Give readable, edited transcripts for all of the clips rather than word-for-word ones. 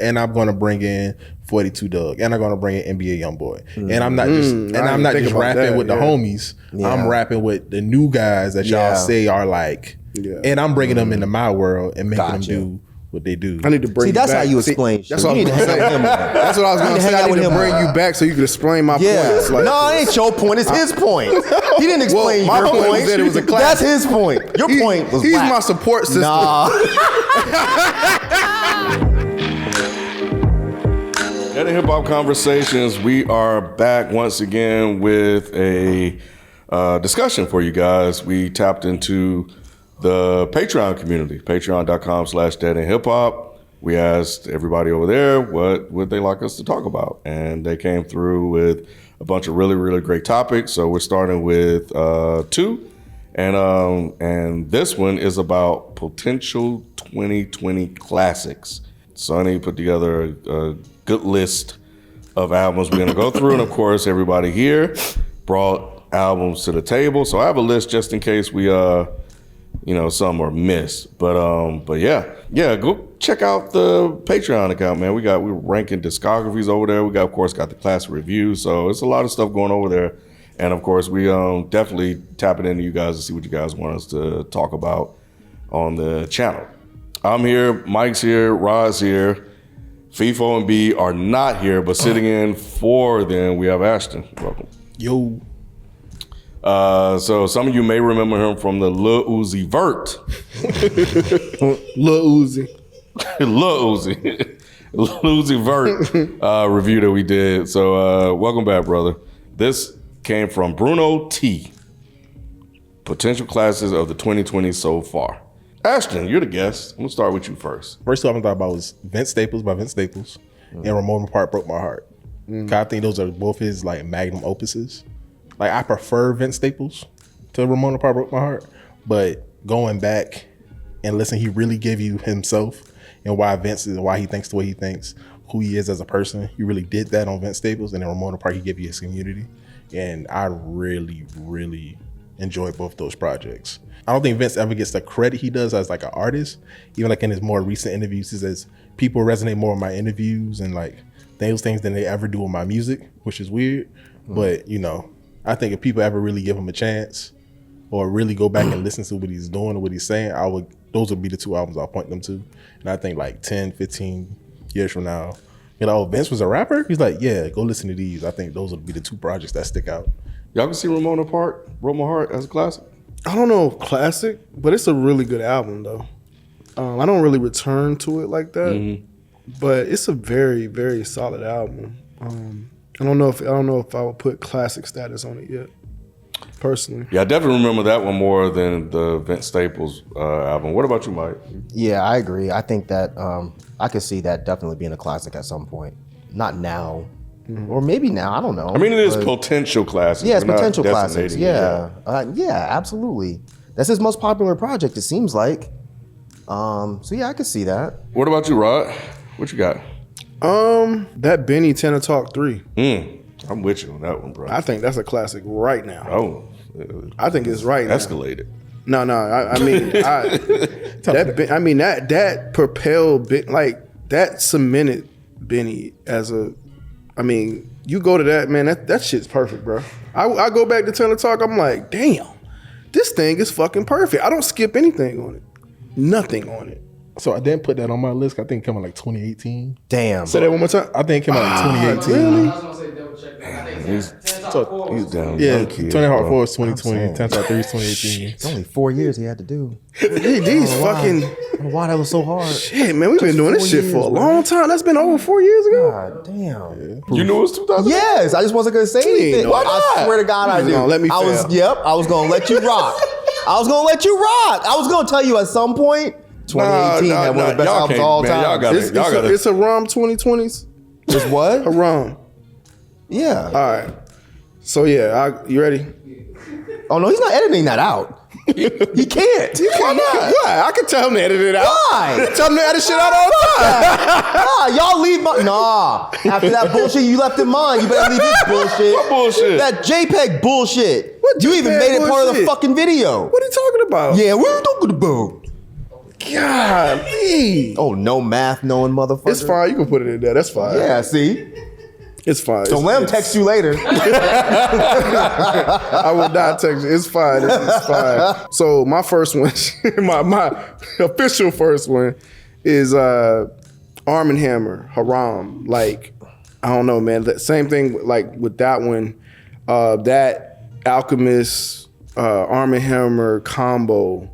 and I'm going to bring in 42 Doug, and I'm going to bring in NBA Youngboy, and I'm not just rapping with the homies. Yeah. I'm rapping with the new guys that y'all say are like, and I'm bringing them into my world and making them do what they do. I need to bring. See, that's how you explain. That's what I was going to say. That's what I was going to say. I need to bring you back so you can explain my points. Like, no, it ain't your point. It's his point. He didn't explain your point. That it was a class. That's his point. Your point was he's my support system. Nah. At the Hip Hop Conversations, we are back once again with a discussion for you guys. We tapped into the Patreon community, patreon.com/deadendhiphop. We asked everybody over there what would they like us to talk about, and they came through with a bunch of really, really great topics. So we're starting with 2, and this one is about potential 2020 classics. Sonny put together a good list of albums we're gonna go through, and of course, everybody here brought albums to the table. So I have a list just in case we some are missed, but yeah, go check out the Patreon account, man. We're ranking discographies over there. We got the classic reviews, so it's a lot of stuff going over there. And of course, we definitely tapping into you guys to see what you guys want us to talk about on the channel. I'm here, Mike's here, Rod's here, FIFO and B are not here, but sitting in for them, we have Ashton. Welcome. Yo. So some of you may remember him from the Lil Uzi Vert. Lil Uzi. Lil Uzi Vert review that we did. So welcome back, brother. This came from Bruno T. Potential classes of the 2020s so far. Ashton, you're the guest. I'm gonna start with you first. First album I thought about was Vince Staples by Vince Staples and Ramona Park Broke My Heart. I think those are both his like magnum opuses. Like I prefer Vince Staples to Ramona Park Broke My Heart, but going back and listen, he really gave you himself and why Vince is, why he thinks the way he thinks, who he is as a person. He really did that on Vince Staples, and then Ramona Park, he gave you his community, and I really, really enjoy both those projects. I don't think Vince ever gets the credit he does as like an artist. Even like in his more recent interviews, he says people resonate more with my interviews and like those things than they ever do with my music, which is weird. But I think if people ever really give him a chance or really go back and listen to what he's doing or what he's saying, those would be the 2 albums I'll point them to. And I think like 10, 15 years from now, Vince was a rapper? He's like, yeah, go listen to these. I think those would be the 2 projects that stick out. Y'all can see Ramona Park Broke My Heart as a classic? I don't know if classic, but it's a really good album though. I don't really return to it like that, but it's a very, very solid album. I don't know if I would put classic status on it yet, personally. Yeah, I definitely remember that one more than the Vince Staples album. What about you, Mike? Yeah, I agree. I think that I could see that definitely being a classic at some point. Not now. Or maybe now, I don't know. I mean, it is potential classics. Yeah, it's potential classics. Yeah, yeah, absolutely. That's his most popular project, it seems like. So yeah, I could see that. What about you, Rod? What you got? That Benny Tenor Talk 3. I'm with you on that one, bro. I think that's a classic right now. Oh, I think it's right now. Escalated. No, I mean, that propelled, like that cemented Benny as a. I mean, you go to that, man, that shit's perfect, bro. I go back to Tenor Talk, I'm like, damn, this thing is fucking perfect. I don't skip anything on it. Nothing on it. So I didn't put that on my list. I think it came out like 2018. Damn. Say that one more time. I think it came out like 2018. Really? I was gonna say double check that. I think He's down. Yeah, kid, 20 Hard bro. 4 is 2020. 10 Talk 3 is 2018. It's only 4 years he had to do. These fucking. I don't know why that was so hard. Shit, man, we've been doing this shit for a long time. That's been over 4 years ago. God damn. You knew it was 2000? Yes, I just wasn't gonna say anything. Why I swear to God, I You do. gonna let me I was gonna let you rock. I was gonna tell you at some point. 2018 had one of the best albums of all time. It's a ROM 2020s. It's what? A ROM. Yeah. All right. So yeah, you ready? Oh no, he's not editing that out. He can't. Why not? Why? I can tell him to edit it out. Why? Tell him to edit shit out all the time. Y'all leave my... Nah. After that bullshit you left in mine, you better leave this bullshit. What bullshit? That JPEG bullshit. What You even JPEG made it part of the bullshit? fucking video. What are you talking about? Yeah, what are you talking about? Golly. Oh, no math knowing motherfucker. It's fine. You can put it in there. That's fine. Yeah, see? It's fine. Don't let him text you later. I will not text you. It's fine. It's fine. So my first one, my official first one is Arm & Hammer, Haram. Like, I don't know, man. That same thing like with that one, that Alchemist, Arm & Hammer combo,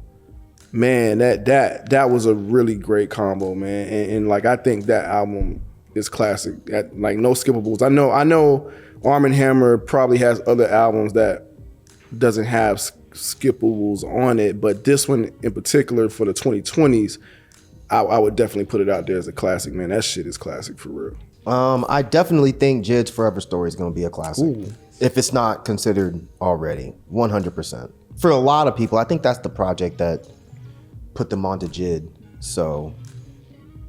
man, that was a really great combo, man. And like I think that album is classic. Like no skippables. I know Arm & Hammer probably has other albums that doesn't have skippables on it, but this one in particular for the 2020s, I would definitely put it out there as a classic, man. That shit is classic for real. I definitely think Jid's Forever Story is going to be a classic. Ooh. If it's not considered already, 100%. For a lot of people, I think that's the project that put them onto Jid. So,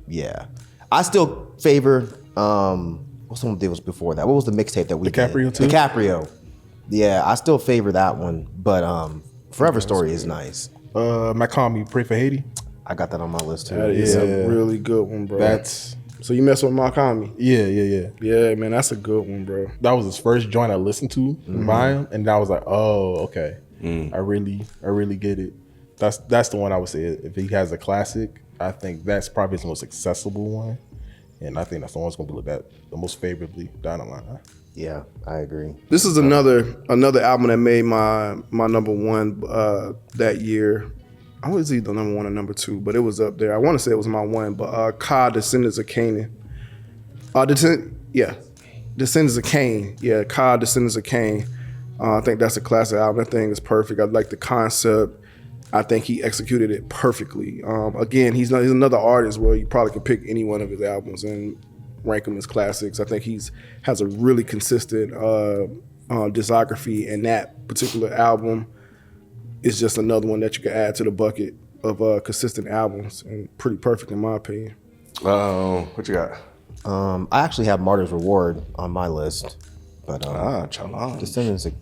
yeah. I still favor, what's the one that was before that? What was the mixtape that we DiCaprio did? too? DiCaprio. Yeah, I still favor that one. But Forever Story is nice. Macomb, Pray for Haiti. I got that on my list too. That is Yeah. a really good one, bro. That's So you mess with Makami. yeah. Yeah, man, that's a good one, bro. That was his first joint I listened to by him, and I was like, oh, okay. I really get it. That's the one I would say. If he has a classic, I think that's probably his most accessible one, and I think that's the one that's gonna be looked at the most favorably down the line. Yeah, I agree. This is another album that made my number one that year. I was either number one or number two, but it was up there. I want to say it was my one, but Ka, Descendants of Canaan. Descendants of Cain. Yeah, Ka, Descendants of Cain. I think that's a classic album. That thing is perfect. I like the concept. I think he executed it perfectly. Again, he's another artist where you probably could pick any one of his albums and rank them as classics. I think has a really consistent discography, and that particular album is just another one that you could add to the bucket of consistent albums, and pretty perfect in my opinion. What you got? I actually have Martyr's Reward on my list. But Chalan. Descendants of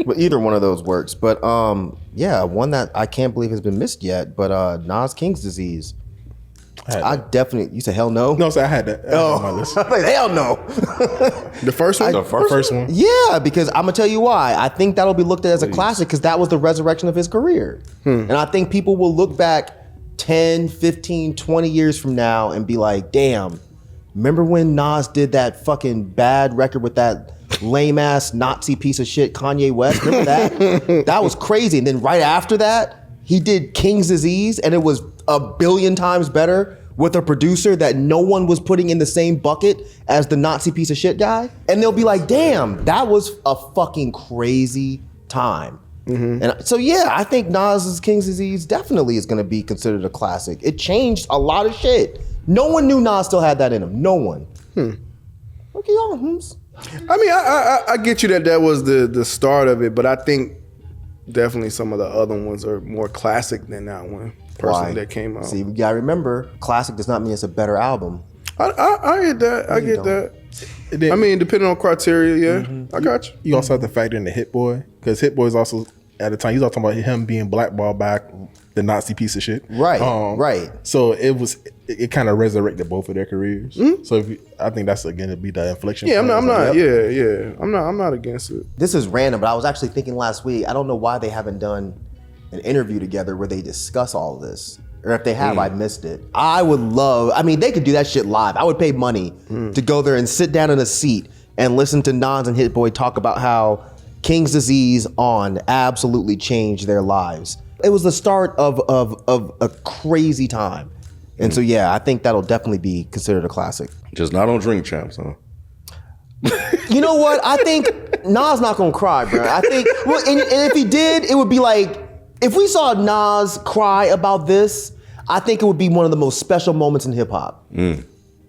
but either one of those works. But yeah, one that I can't believe has been missed yet, but Nas King's Disease. I definitely, you said hell no? No, so I had that on my list. Like, hell no. The first one? The first one. Yeah, because I'm gonna tell you why. I think that'll be looked at as a classic because that was the resurrection of his career. And I think people will look back 10, 15, 20 years from now and be like, damn, remember when Nas did that fucking bad record with that lame ass Nazi piece of shit Kanye West? Remember that? That was crazy. And then right after that, he did King's Disease, and it was 1 billion times better with a producer that no one was putting in the same bucket as the Nazi piece of shit guy. And they'll be like, damn, that was a fucking crazy time. And so, yeah, I think Nas's King's Disease definitely is going to be considered a classic. It changed a lot of shit. No one knew Nas still had that in him. No one. Look at y'all. I mean, I get you that was the start of it, but I think definitely some of the other ones are more classic than that one. Personally, that came out. See, you gotta remember, classic does not mean it's a better album. I get that. I get that. I mean, depending on criteria, yeah, I got you. You also have to factor in the Hit Boy, because Hit Boy is also, at the time, he's also talking about him being blackballed back, the Nazi piece of shit. Right, right. So it kind of resurrected both of their careers. So I think that's again to be the inflection. Yeah, point. I'm not against it. This is random, but I was actually thinking last week, I don't know why they haven't done an interview together where they discuss all of this. Or if they have, I missed it. I would love, I mean, they could do that shit live. I would pay money to go there and sit down in a seat and listen to Nas and Hit Boy talk about how King's Disease on absolutely changed their lives. It was the start of a crazy time. And so, yeah, I think that'll definitely be considered a classic. Just not on Drink Champs, huh? You know what? I think Nas not gonna cry, bro. I think, well, and if he did, it would be like, if we saw Nas cry about this, I think it would be one of the most special moments in hip hop.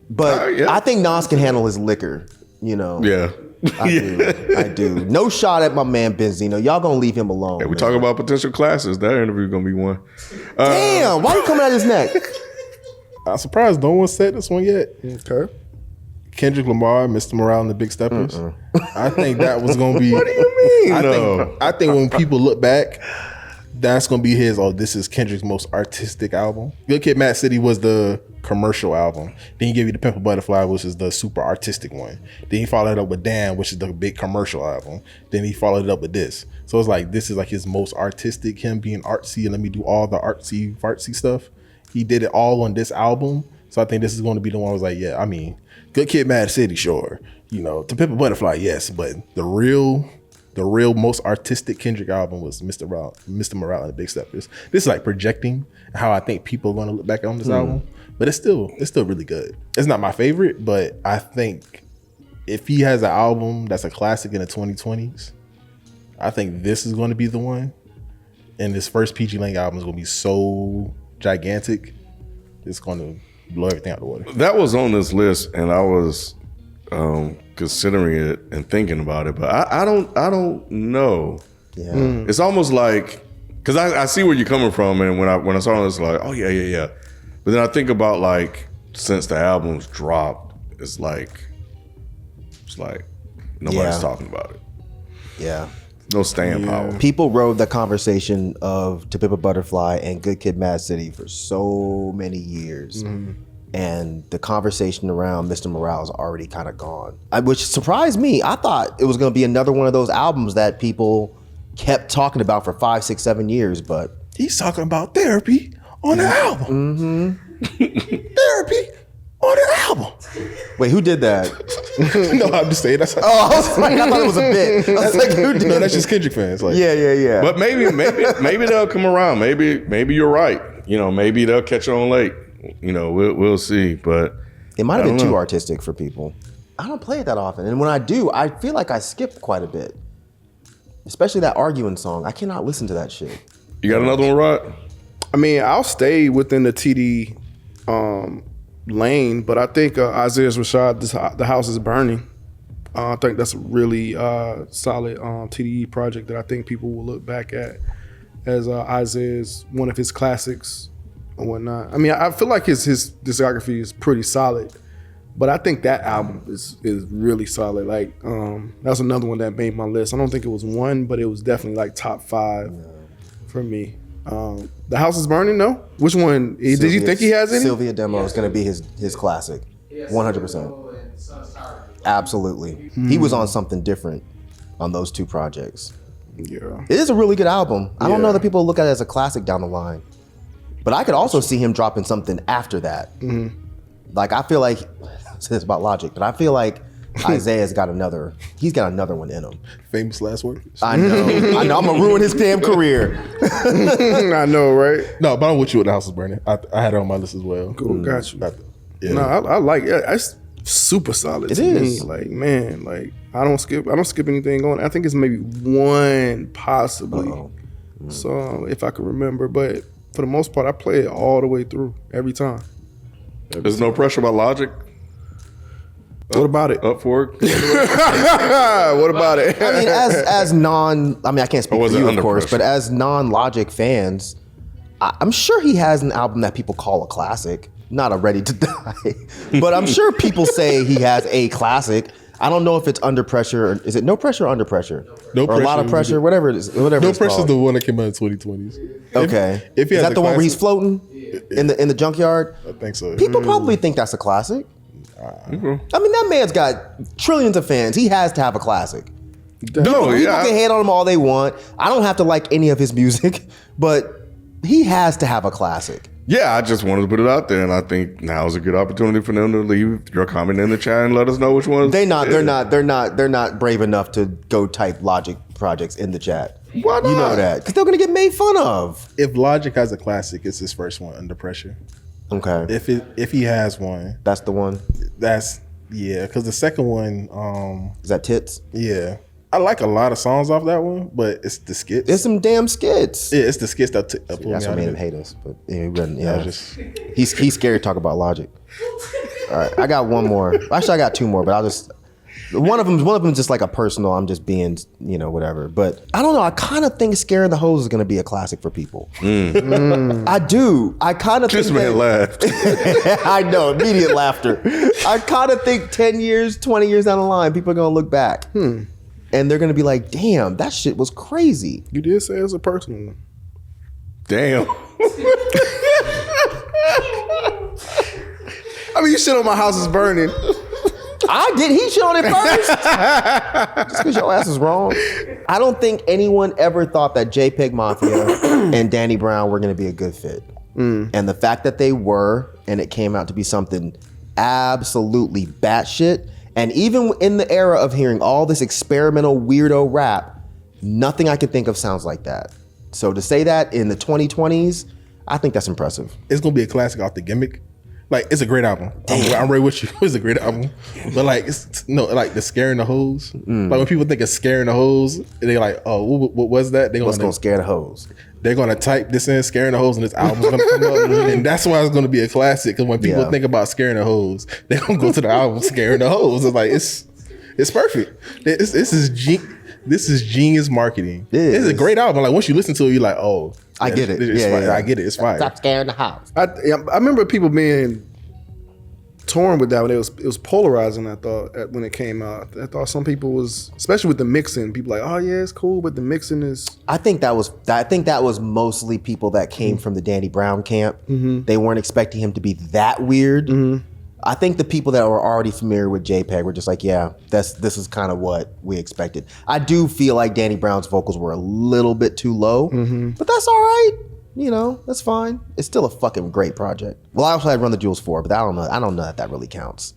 But yeah. I think Nas can handle his liquor, you know. Yeah. I do. No shot at my man Benzino. Y'all gonna leave him alone. Hey, we man. talk about potential classes. That interview gonna be one. Damn, why you coming at his neck? I'm surprised no one said this one yet. Okay. Kendrick Lamar, Mr. Morale and the Big Steppers. I think that was gonna be. What do you mean? I think when people look back, That's gonna be his. Oh, this is Kendrick's most artistic album. Good Kid, Mad City was the commercial album. Then he gave you the Pimp a Butterfly, which is the super artistic one. Then he followed it up with Damn, which is the big commercial album. Then he followed it up with this. So it's like this is like his most artistic. Him being artsy and let me do all the artsy stuff. He did it all on this album. So I think this is going to be the one. I was like, yeah, I mean, Good Kid, Mad City, sure. You know, To Pimp a Butterfly, yes, but the real most artistic Kendrick album was Mr. Morale and the Big Steppers. This is like projecting how I think people are going to look back on this album, but it's still really good. It's not my favorite, but I think if he has an album that's a classic in the 2020s, I think this is going to be the one. And this first PG Lang album is going to be so gigantic, it's going to blow everything out the water. That was on this list, and I was considering it and thinking about it, but I don't know. Yeah. It's almost like, because I see where you're coming from, and when I saw it, it's like, oh yeah. But then I think about like since the album's dropped, it's like nobody's talking about it. Yeah. No staying power. People rode the conversation of To Pimp a Butterfly and Good Kid, Mad City for so many years. And the conversation around Mr. Morale is already kind of gone, which surprised me. I thought it was going to be another one of those albums that people kept talking about for 5, 6, 7 years, but He's talking about therapy on the album. Therapy on the album. wait, who did that? No, I'm just saying. That's I was like, I thought it was a bit. I was like, who did no, that's just Kendrick fans. Like, Yeah. But maybe they'll come around. Maybe you're right. You know, maybe they'll catch on late. You know, we'll see. But It might have I been don't too know. artistic for people. I don't play it that often. And when I do, I feel like I skip quite a bit. Especially that arguing song. I cannot listen to that shit. You got another one, Rod? I mean, I'll stay within the TD lane, but I think Isaiah Rashad, The House is Burning. I think that's a really solid TDE project that I think people will look back at as Isaiah's one of his classics or whatnot. I mean, I feel like his discography is pretty solid, but I think that album is really solid. Like that's another one that made my list. I don't think it was one, but it was definitely like top 5 for me. The House is Burning, no? Which one? Did you think he has any? Sylvia Demo is going to be his classic. 100%. Absolutely. He was on something different on those 2 projects. Yeah. It is a really good album. I don't know Yeah. that people look at it as a classic down the line. But I could also see him dropping something after that. Like, I feel like, it's about Logic, but I feel like Isaiah's got another one in him. famous last words. I know. I'm going to ruin his damn career. I know, right? No, but I'm with you with The House is Burning. I had it on my list as well. Cool, got you. Yeah. No, I like it. It's super solid. It to is. me. Like, man, like I don't skip anything on. I think it's maybe one possibly. So if I can remember, but for the most part, I play it all the way through every time. There's no pressure about Logic. What about it? Up for it? What about it? I mean, I can't speak was for it you, of under course, pressure? but as non-Logic fans, I'm sure he has an album that people call a classic. Not a Ready to Die, but I'm sure people say he has a classic. I don't know if it's Under Pressure. Is it No Pressure or Under Pressure? No or a lot of Pressure. pressure, whatever it is. Whatever No it's Pressure's called. the one that came out in 2020s. Okay. If he Is has that a the one where he's classic- floating in the junkyard? I think so. People probably think that's a classic. I mean, that man's got trillions of fans. He has to have a classic. No, People yeah. can hate on him all they want. I don't have to like any of his music, but he has to have a classic. Yeah, I just wanted to put it out there, and I think now is a good opportunity for them to leave your comment in the chat and let us know which ones. They're not brave enough to go type Logic projects in the chat. Why not? You know that because they're gonna get made fun of. If Logic has a classic, it's his first one, Under Pressure. Okay, If he has one, that's the one. that's because the second one, Is that Tits? yeah, I like a lot of songs off that one, but it's the skits. It's some damn skits. Yeah, it's the skits that pull me That's out what made of him it. hate us. But yeah, I was just he's scared to talk about Logic. All right, I got one more. Actually, I got 2 more, but I'll just. One of them is just like a personal. I'm just being, whatever. But I don't know. I kind of think "Scaring the Hoes" is going to be a classic for people. I do. I kind of This think man laughed. I know, immediate laughter. I kind of think 10 years, 20 years down the line, people are going to look back and they're going to be like, "Damn, that shit was crazy." You did say it's a personal one. Damn. I mean, you shit on my house is burning. I did. He shit on it first. Just because your ass is wrong. I don't think anyone ever thought that JPEG Mafia and Danny Brown were going to be a good fit. And the fact that they were, and it came out to be something absolutely batshit. And even in the era of hearing all this experimental weirdo rap, nothing I could think of sounds like that. So to say that in the 2020s, I think that's impressive. It's gonna be a classic off the gimmick. Like, it's a great album. I'm right with you. It's a great album. But like, like the scaring the hoes. Like when people think of scaring the hoes, they're like, oh, what was that? What's gonna scare the hoes? They're gonna type this in, scaring the hoes, and this album's gonna come up, and that's why it's gonna be a classic. Because when people think about scaring the hoes, they're gonna go to the album scaring the hoes. It's like it's perfect. This is genius marketing. It's a great album. Like once you listen to it, you're like, oh, I get it. It's fire. I get it. It's fire. Stop scaring the house. I remember people being torn with that one. It was polarizing. I thought when it came out, I thought some people was, especially with the mixing, people like, oh yeah, it's cool, but the mixing is. I think that was mostly people that came from the Danny Brown camp. They weren't expecting him to be that weird. I think the people that were already familiar with JPEG were just like, yeah, this is kind of what we expected. I do feel like Danny Brown's vocals were a little bit too low, but that's all right. You know, that's fine. It's still a fucking great project. Well, I also had Run the Jewels 4, but I don't know that really counts.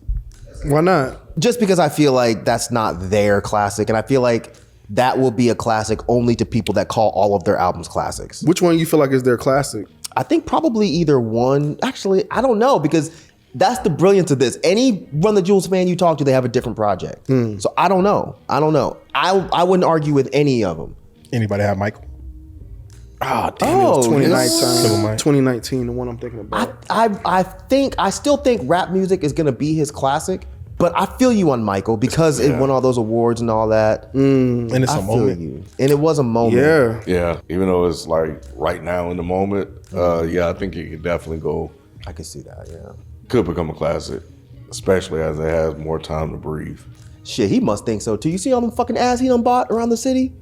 Why not? Just because I feel like that's not their classic, and I feel like that will be a classic only to people that call all of their albums classics. Which one you feel like is their classic? I think probably either one. Actually, I don't know, because that's the brilliance of this. Any Run the Jewels fan you talk to, they have a different project. So I don't know. I wouldn't argue with any of them. Anybody have Michael? Oh, damn, it was 2019, the one I'm thinking about. I still think rap music is gonna be his classic, but I feel you on Michael because it won all those awards and all that. And it's a moment. And it was a moment. Yeah. Even though it's like right now in the moment, I think it could definitely go. I could see that, yeah. Could become a classic, especially as it has more time to breathe. Shit, he must think so too. You see all them fucking ass he done bought around the city?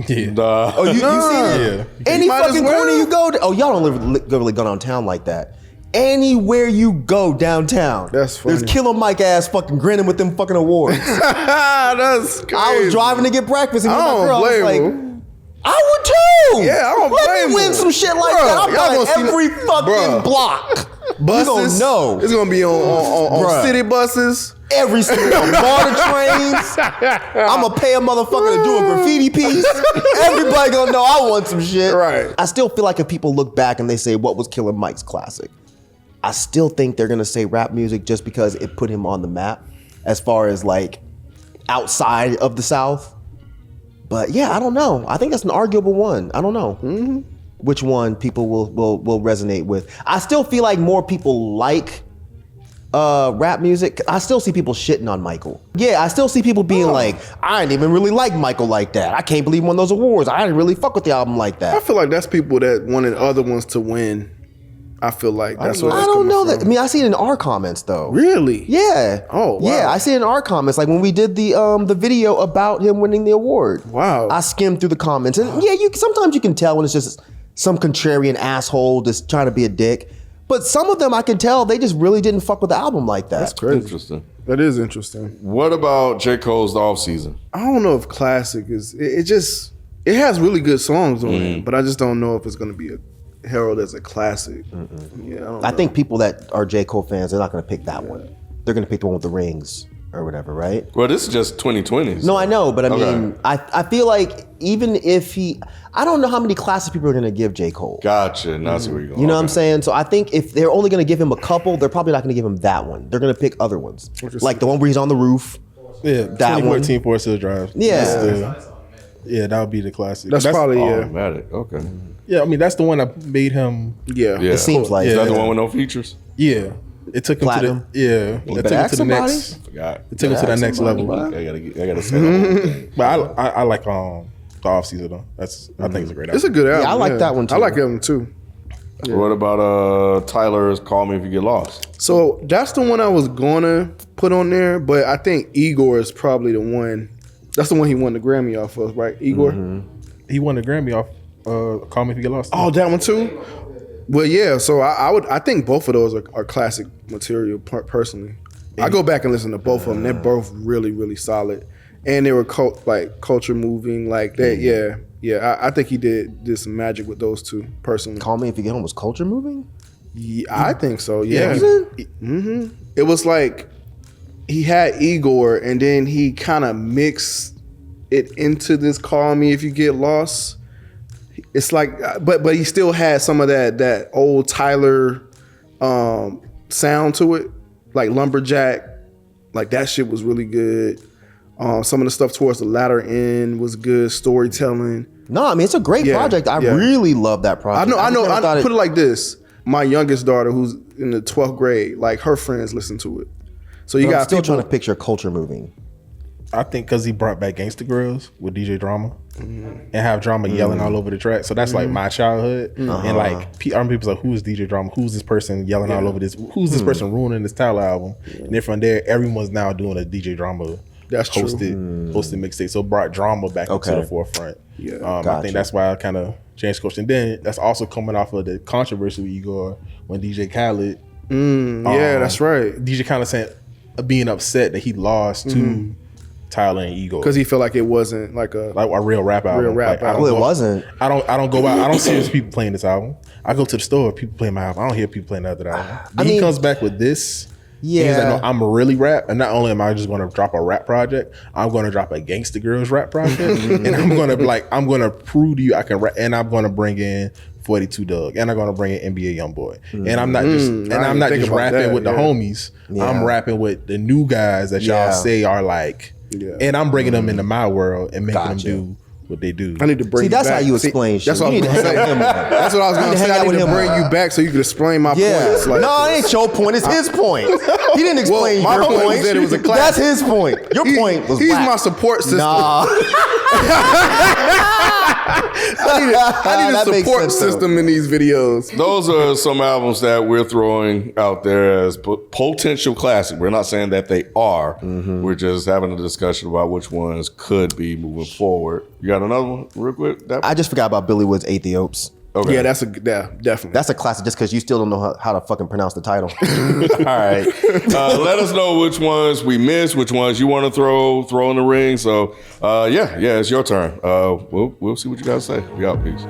Yeah. Oh, you seen it? Yeah. Any fucking corner you go to. Oh, y'all don't really go downtown like that. Anywhere you go downtown, that's funny. There's Killer Mike ass fucking grinning with them fucking awards. That's crazy. I was driving to get breakfast and my girl was like, I would too. Yeah, I don't Let me blame win some shit like that. I'm buying every fucking block. Buses, you gonna know. It's gonna be on city buses. Every single MARTA trains. I'm gonna pay a motherfucker to do a graffiti piece. Everybody gonna know I want some shit. Right. I still feel like if people look back and they say, what was Killer Mike's classic? I still think they're gonna say rap music just because it put him on the map as far as like outside of the South. But yeah, I don't know. I think that's an arguable one. I don't know which one people will resonate with. I still feel like more people like rap music. I still see people shitting on Michael. Yeah, I still see people being like, I didn't even really like Michael like that. I can't believe he won those awards. I didn't really fuck with the album like that. I feel like that's people that wanted other ones to win. I feel like that's what I don't know that. I mean, I see it in our comments though. Really? Yeah. Oh, wow. Yeah, I see it in our comments. Like when we did the video about him winning the award. Wow. I skimmed through the comments, and yeah, sometimes you can tell when it's just some contrarian asshole just trying to be a dick. But some of them I can tell they just really didn't fuck with the album like that. That's crazy. Interesting. That is interesting. What about J. Cole's off season? I don't know if classic is. It has really good songs on it, but I just don't know if it's going to be heralded as a classic. Yeah, I think people that are J. Cole fans, they're not going to pick that one. They're going to pick the one with the rings or whatever, right? Well, this is just 2020. No, I know, but I mean, I feel like even if I don't know how many classic people are going to give J. Cole. Gotcha. Now I see where you're going. You know what I'm saying? So I think if they're only going to give him a couple, they're probably not going to give him that one. They're going to pick other ones. Like the one where he's on the roof. Yeah, that 2014 Forest Hill Drive. Yeah. Yeah, that would be the classic. That's probably, automatic. Okay. Yeah, I mean, that's the one that made him. Yeah. It seems like. Is that the one with no features? Yeah. It took him Platinum. It took him to the next. Forgot. It took him to that next level. I gotta say that. But I like the off season though. I think it's a great album. It's a good album. Yeah, I like that one too. I like that one too. Yeah. What about Tyler's Call Me If You Get Lost? So that's the one I was gonna put on there, but I think Igor is probably the one. That's the one he won the Grammy off of, right? Igor? He won the Grammy off Call Me If You Get Lost. Oh, that one too. Well, yeah. So I think both of those are classic material. Personally, I go back and listen to both of them. They're both really, really solid, and they were culture moving like that. Yeah. I think he did some magic with those two. Personally, Call Me If You Get Home was culture moving. Yeah, I think so. Yeah. Was It was like he had Igor, and then he kind of mixed it into this "Call Me If You Get Lost." It's like, but he still had some of that old Tyler sound to it, like Lumberjack. Like that shit was really good. Some of the stuff towards the latter end was good storytelling. No, I mean it's a great project. I really love that project. I know. I put it like this: my youngest daughter, who's in the 12th grade, like her friends listen to it. So you got I'm still trying to picture culture moving. I think because he brought back Gangsta Grills with DJ Drama and have Drama yelling all over the track. So that's like my childhood. And like people's like, who's DJ Drama? Who's this person yelling all over this? Who's this person ruining this Tyler album? And then from there, everyone's now doing a DJ Drama hosted mixtape. So brought Drama back into the forefront. I think that's why I kind of changed course. And then that's also coming off of the controversy with Igor when DJ Khaled. That's right. DJ Khaled saying being upset that he lost to Tyler and Igor because he felt like it wasn't like a real rap album. Well, it wasn't. I don't go out. I don't see people playing this album. I go to the store. People play my album. I don't hear people playing the other album. He comes back with this. Yeah, he's like, no, I'm really rap, and not only am I just going to drop a rap project, I'm going to drop a Gangsta Girls rap project, and I'm going to prove to you I can rap, and I'm going to bring in 42 Doug, and I'm going to bring in NBA Youngboy, and I'm not just rapping with the homies. Yeah. I'm rapping with the new guys that y'all say are like. Yeah. And I'm bringing them into my world and making them do what they do. I need to bring you that's back. how you explain shit. That's what I was going to say. That's what I was going to say. I need to bring you back so you can explain my points. Like, no, it ain't your point. It's his point. He didn't explain your point. Was that it was a class. That's his point. Your point was he's whack. My support system. Nah. I need a support system in these videos. Those are some albums that we're throwing out there as potential classic. We're not saying that they are. We're just having a discussion about which ones could be moving forward. You got another one real quick? I just forgot about Billy Wood's Ethiops. Okay. Yeah, definitely. That's a classic just because you still don't know how to fucking pronounce the title. All right. Let us know which ones we missed, which ones you want to throw in the ring. So, it's your turn. We'll see what you guys say. We out. Peace.